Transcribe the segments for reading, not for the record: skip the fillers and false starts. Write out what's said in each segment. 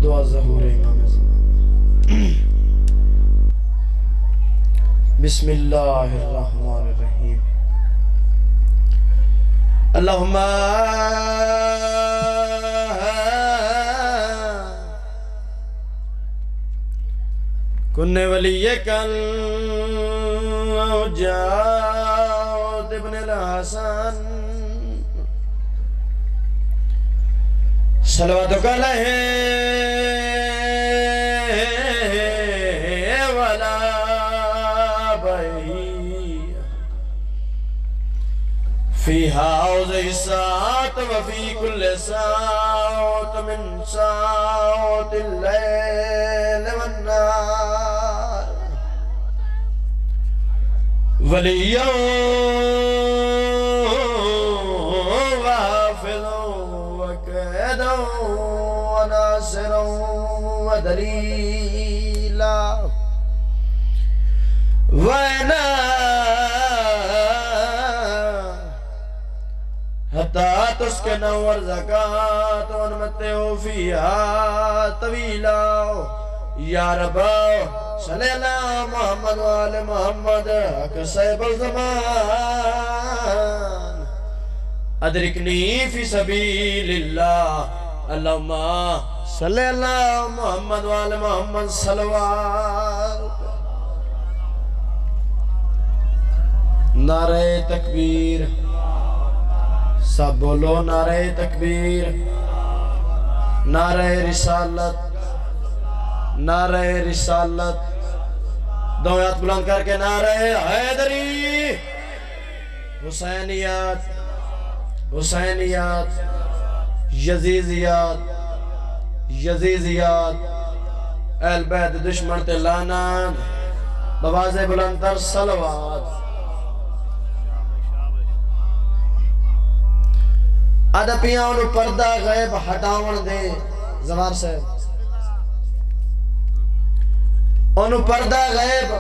दुआ ज़हूर इमाम बिस्मिल्लाहिर्रहमानिर्रहीम। अल्लाहुम्मा कुन्ने वलियकल जाद इब्नुल हसन सलवातुक अलैहि वला बही फीहा औज़इसात व फी कुल्लि सात मिन सातिल लैल वन नहार वलिय्यों व हाफ़िज़ों व क़ैदों व नासिरों व दलीला व हत्ता तुस्किनु ज़कात व नमत्तिउ फ़ीहा तवीला। या रब सल्ली अला मुहम्मद व आले मुहम्मद कसैबुल ज़मान अदरिकनी फ़ी सबीलिल्लाह। अल्लाहुम्मा सल्ली अला मुहम्मद व आले मुहम्मद सल्लल्लाहु। नारे तकबीर, सब बोलो नारे तकबीर, नारे रिसालत, नारे रिसालत। दो हाथ बुलंद करके नारे हैदरी, हुसैनियत, हुसैनियत, यजीजियत, यजीजियत, अहल बैत दुश्मन ते लानत, बवाज़े बुलंद तर सलवात। अदपियां उन पर्दा गैब हटावन दे ज़वार साहब, उन पर्दा गैब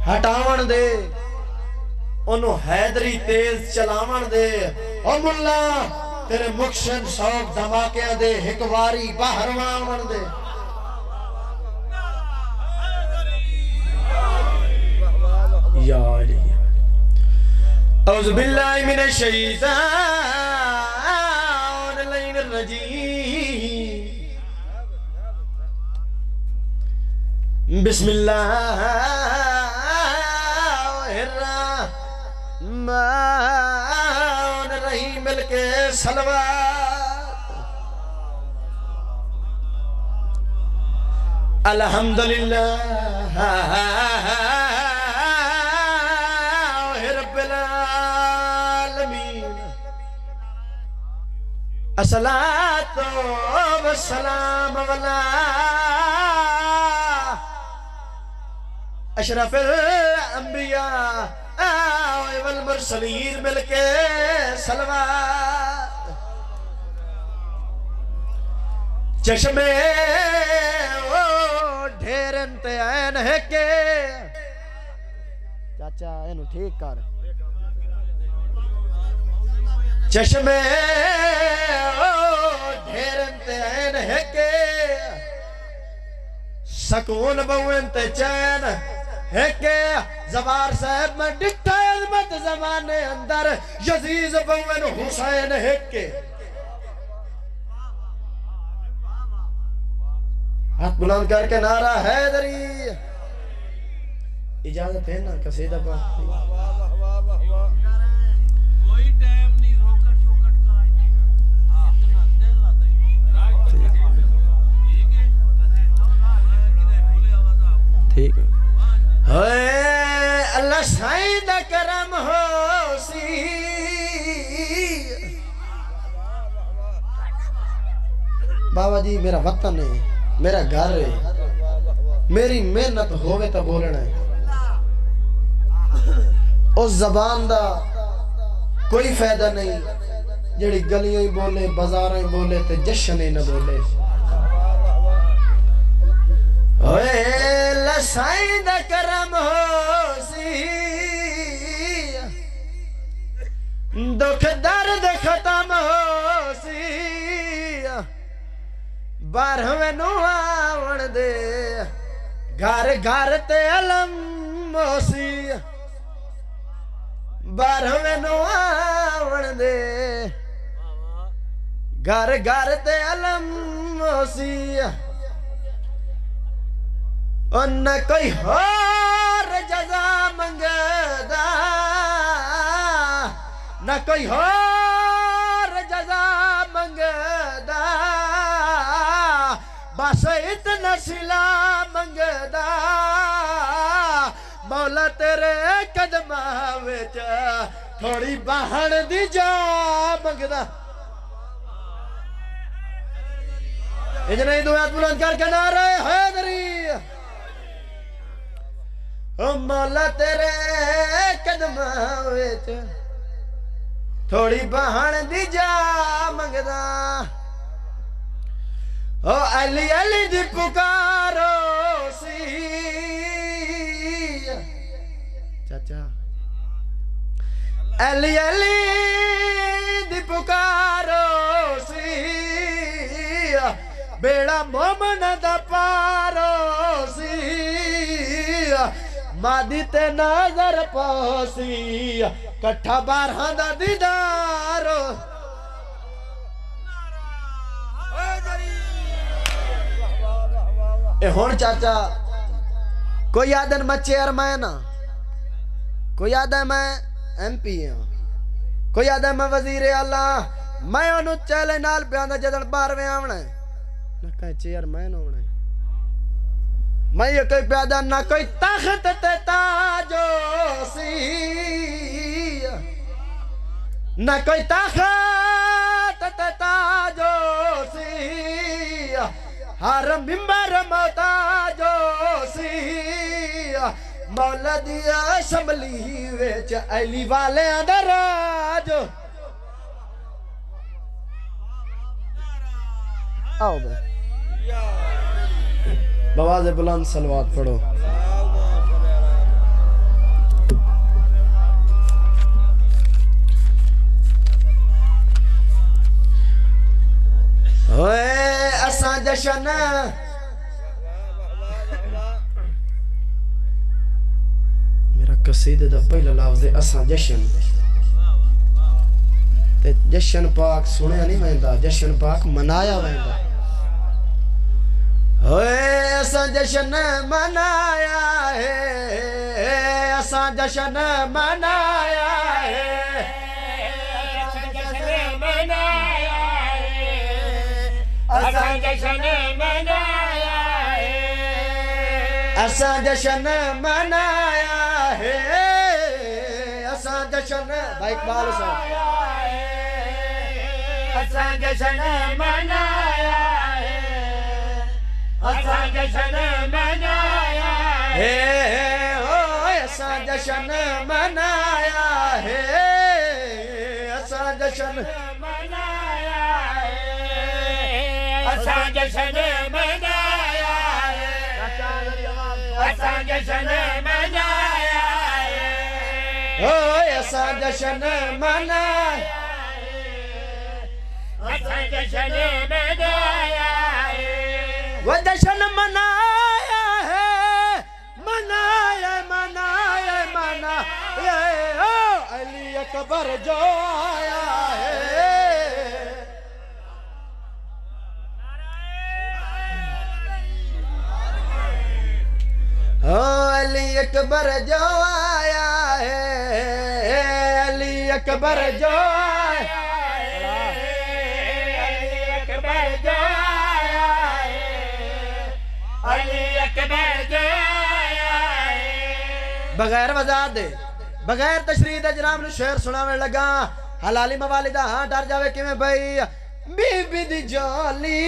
हटावन दे, उन हैदरी तेज चलावन दे। ओ मुल्ला तेरे मुक्शन शौक धमाके दे एक वारी बाहर वावन दे। या अली औज़ु बिल्लाहि मिनश शैतानिर रजीम। बिस्मिल्लाहिर्रहमानिर्रहीम। मिलके सलवात। अल्हम्दुलिल्लाह अस्सलातु वस्सलाम अला अशरफिल अंबिया वल मुरसलीन। मिलके सलवात। चश्मे ओ ढेरन ते ऐन है के चाचा एनु ठीक कर। चश्मे ढेरन ते ऐन है के सकून बहुन ते चैन है के। ज़वार साहब में डिठा अज़मत ज़माने अंदर यज़ीज़ बहुन हुसैन है के। हाथ बुलंद करके नारा हैदरी। इजाजत है ना कसीदा पर? ठीक है। अल्लाह साईं दा करम हो सी। बाबा जी मेरा वतन है, मेरा घर है, मेरी मेहनत होवे तो बोलना है। उस जबान दा कोई फायदा नहीं जेड़ी गलियां ही बोले, बाजार ही बोले ते जश्न ही न बोले। साईं दा करम हो सी, दुख दर्द खत्म हो सी। 12वें नू आवण दे घर घर ते अलम मोसी 12वें नू आवण दे घर घर ते अलम मोसी न कोई होर जज़ा मंगदा न कोई होर जज़ा मंगदा बस इतना सिला मंगदा मौला तेरे कदमा विच थोड़ी बाहण दी जा मंगदा इतने ही दुआ बुलंद करके नारे हैदरी ओ मौला तेरे कदमा विच थोड़ी बाहण दी जा मंगदा ओ अली अली दी पुकारो सी चाचा अली अली दी पुकारो सी बेड़ा मोमन दा पारो सी मादी ते नजर पोसी कट्ठा 12 दा दीदारो ए हुण चाचा कोई आदन मैं चेयरमैन हाँ कोई आदा मैं MP हाँ कोई आदा मैं वजीर आला मैं उन्होंने चैले नाल प्यांदा जदन 12वें आवना है ना कहीं चेयरमैन होना है मैं ये कोई प्यादा ना कोई तख्त ते ताजो सी ना कोई तख्त ते ताजो सी हर मिंबर मोताजो सी मौला दिया शमली विच अली वाले दा राज आओ बे बवाज़ बुलंद सलवात पढ़ो ओए असां जशन मेरा कसीदे दा पहला लफ्ज़ है असां जशन ते जशन पाक सुनिया नहीं वेंदा जशन पाक मनाया वेंदा ओए असां जशन मनाया है असां जशन मनाया है असां जशन मनाया है असां जशन मनाया है असां जशन भाई इकबाल साहब असां जशन मनाया है असां जशन मनाया है ओ असां जशन मनाया है असां जशन मनाया है असां जशन मनाया है असां जशन मनाया है ओ असां जशन मनाया असां जशन मनाया है वो जशन मनाया है मनाया मनाया मनाया ओ अली अकबर जो आया है ओ अली अकबर जो आया है अली अकबर जो आया बगैर वजात दे बगैर तशरीह दे जनाब नु शेर सुनावे लगा हलाली मवालिदा हां डर जावे किवें भाई बीबी दी जाली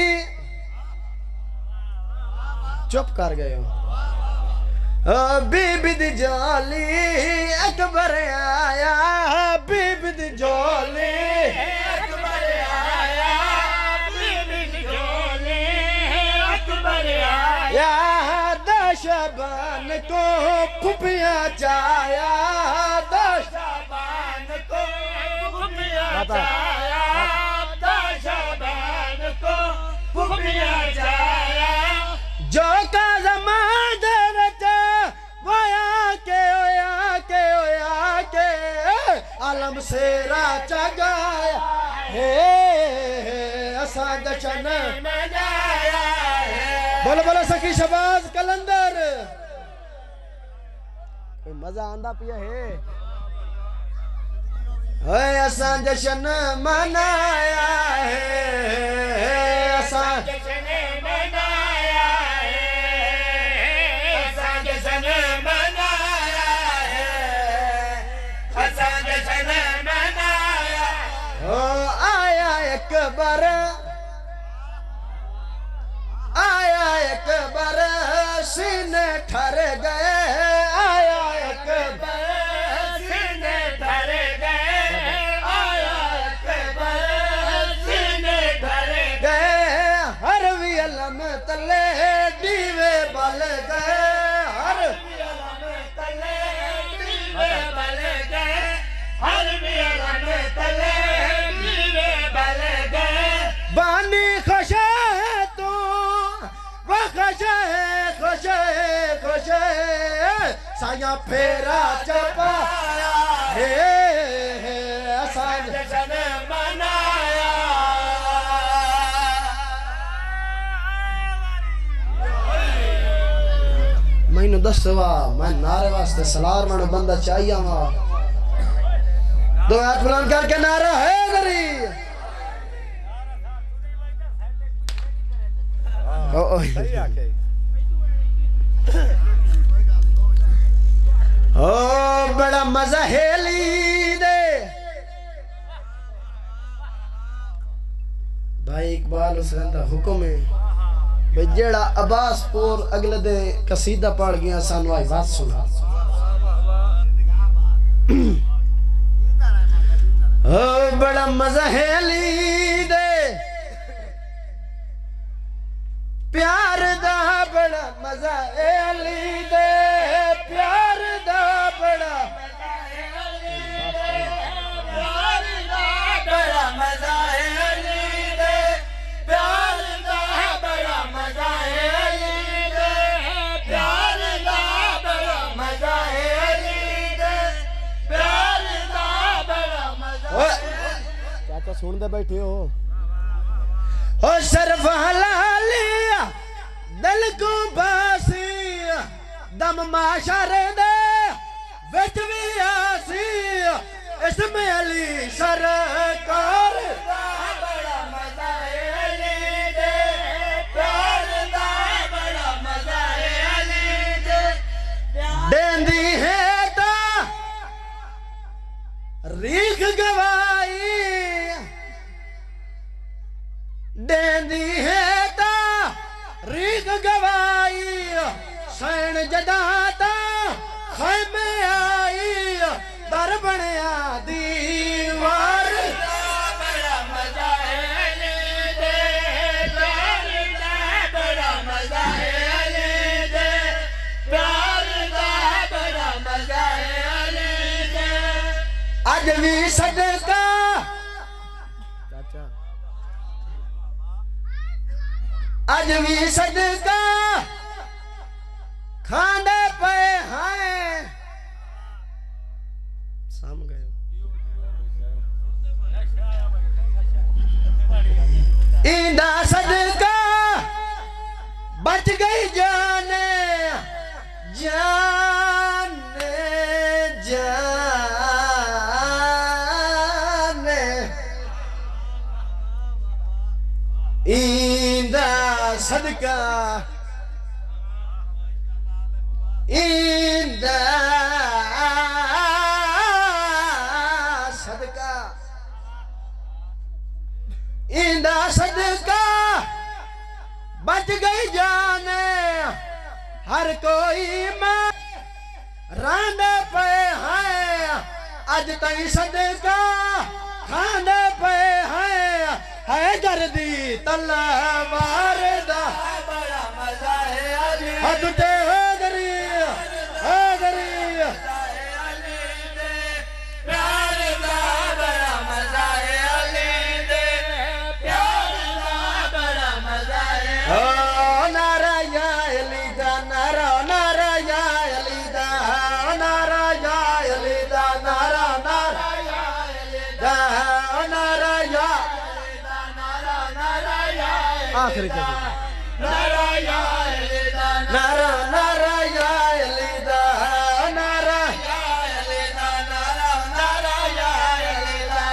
चुप कर गए हो बीबी दी जाली अकबर आया बीबी दी जाली अकबर आया बीबी दी जाली अकबर आया दशबान को फुफिया चाया दशबान को फुफिया चाया दशबान को फुफिया बसेरा चगाया हे असा जशन मनाया है। बोलो बोलो सखी शबाज कलंदर कोई मजा आंदा पिया है। असा जशन मनाया है असा जशन मनाया है असा जशन मनाया है असा जशन मनाया। ओ आया एक बार सीने ठर गए आया एक बार सीने ठर गए आया एक बार सीने ठर गए। हर वियलम तले दीवे बल गए हर वियलम तले दीवे बल गए हर वियलम तले दीवे बल गए। बानी खुश है तू वो खुश है खुश है खुश है साया फेरा चपाया हे असा जशन मनाया। मैनू दसवा मैं नारे वास्ते सलार मानो बंदा चाहिए वहां दो हाथ बुलंद करके नारा है दरी। ओ बड़ा मजा हेली दे भाई इकबाल हुसैन दा हुक्म है भाई जेड़ा अब्बासपुर अगले दे कसीदा पढ़ गया सानू आई बात सुना। ओ बड़ा मजा हेली दे प्यार दा बड़ा मजा अली दे प्यार दा बड़ा प्यार दा बड़ा मजा अली दे प्यार दा बड़ा मजा अली दे प्यार दा बड़ा मजा अली दे प्यार दा बड़ा मजा। चाचा सुन दे बैठे हो ओ शर्फ हलालिया दिल को बासी दम माशरे दे विच भी आसी इसमें अली सरकार बड़ा मजा अली दे प्यार दा बड़ा मजा अली दे देंदी है ता रीख गवाई देंदी है ता रीख गवाई सैन जदाता खैमे आई दर बनया दीवार बड़ा मजा अली दे प्यार दा बड़ा मजा अली दे प्यार दा बड़ा मजा अली दे। अज भी सदका अज भी सदका खाने पे हैं साम गए इंदा सदका बच गई जाने जाने जाने इंदा सदका इंदा सदका इंदा सदका बच गई जाने हर कोई मां रांदे पे है अज तई सदका खांदे पे है दर्दी तलवार दा बड़ा मजा है अली हद ते हो गरी प्यार दा बड़ा मजा है अली दे प्यार दा बड़ा मजा है। ओ नारा या अली दा नारा नारा या अली दा नारा या अली दा नारा नारा या अली आखिरी नारा या अली दा नारा नारा या अली दा नारा या अली दा नारा नारा या अली दा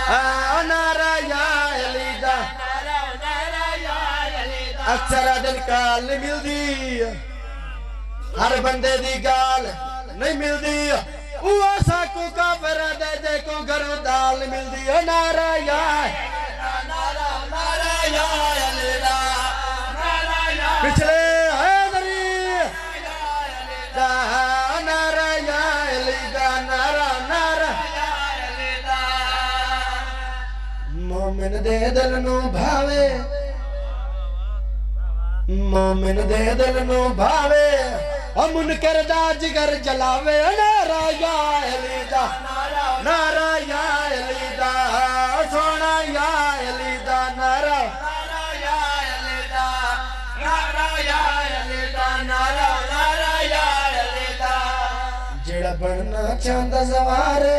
नारा या अली दा नारा या अली दा अक्सर दिन काल नहीं मिलदी हर बंदे दी गाल नहीं मिलदी वो साकू काफिर दे जे को घर दाल मिलदी है नारा या अली दा पिछले हैदरी नारा या अली दा नारा नारा मोमिन दे दिल नू भावे मोमिन दे दिल नू भावे मुनकर दा जिगर जलावे नारा या अली दा नारा या अली दा सोना या अली दा नारा या अली दा नारा या अली दा नारा नारा या अली दा जेड़ा बनना चाहता ज़वारे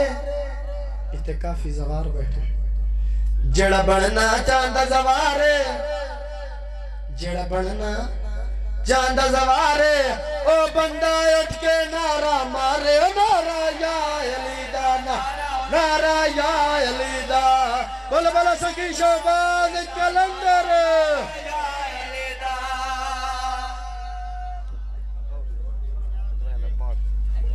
इत्ते काफी ज़वार बैठे जेड़ा बनना चाहता ज़वारे जेड़ा बनना चांदा ज़वारे ओ बंदा उठ के नारा मारे नारा या अली दा नारा या अली दा बोल बोल सकी शोबाज कलंदर